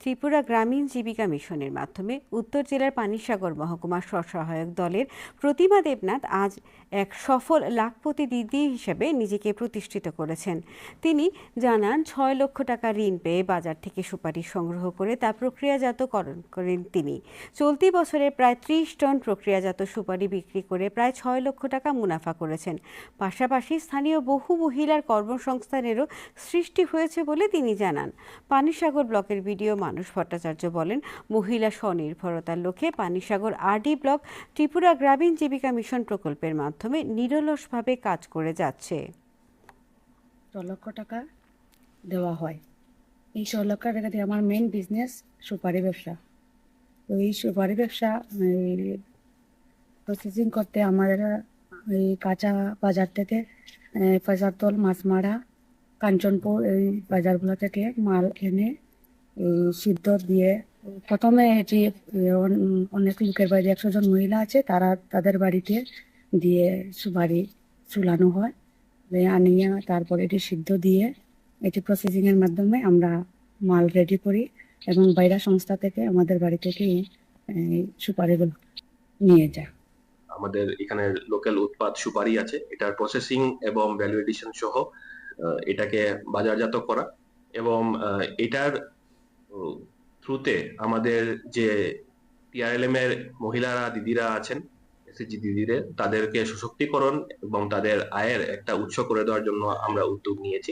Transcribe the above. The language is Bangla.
ত্রিপুরা গ্রামীণ জীবিকা মিশনের মাধ্যমে উত্তর জেলার পানিসাগর মহকুমা স্বসহায়ক দলের প্রতিমা দেবনাথ আজ এক সফল লাখপতি দিদি হিসেবে নিজেকে প্রতিষ্ঠিত করেছেন। তিনি জানান ৬ লক্ষ টাকা ঋণ পেয়ে বাজার থেকে সুপারি সংগ্রহ করে তা প্রক্রিয়াজাতকরণ করেন তিনি। চলতি বছরে প্রায় ৩০ টন প্রক্রিয়াজাত সুপারি বিক্রি করে প্রায় ৬ লক্ষ টাকা মুনাফা করেছেন। পাশাপাশি স্থানীয় বহু মহিলার কর্মসংস্থানেরও সৃষ্টি হয়েছে বলে তিনি জানান। পানিসাগর ব্লকের বিডিও মানুষ ভট্টাচার্য বলেন, মহিলা স্বনির্ভরতার লক্ষ্যে পানিসাগর আরডি ব্লক ত্রিপুরা গ্রামীণ জীবিকা মিশন প্রকল্পের মাধ্যমে নিরলসভাবে কাজ করে যাচ্ছে। ৬ লক্ষ টাকা দেওয়া হয়। এই ৬ লক্ষ টাকা দিয়ে আমার মেইন বিজনেস সুপারি ব্যবসা। তো এই সুপারি ব্যবসা প্রসেসিং করতে আমার এই কাঁচা বাজার থেকে ফয়সারতল, মাছমারা, কাঞ্চনপুর এই বাজারগুলো থেকে মাল এনে এই সিদ্ধ দিয়ে প্রথমে এটি অনেক লোকের বাড়ি ১০০ জন মহিলা আছে, তাদের বাড়িতে দিয়ে সুপারি চুলানো হয়, আনিয়ে তারপর এটি সিদ্ধ দিয়ে এটি প্রসেসিংয়ের মাধ্যমে আমরা মাল রেডি করি এবং বাইরা সংস্থা থেকে আমাদের বাড়ি থেকে সুপারিগুলো নিয়ে যায়। আমাদের এখানে লোকাল উৎপাদ সুপারি আছে, এটার প্রসেসিং এবং ভ্যালু এডিশন সহ এটাকে বাজারজাত করা এবং এটার থ্রুতে আমাদের যে টিআরএলএম এর মহিলারা দিদিরা আছেন, এসএইচজি দিদিদের, তাদেরকে সশক্তিকরণ এবং তাদের আয়ের একটা উৎস করে দেওয়ার জন্য আমরা উদ্যোগ নিয়েছি।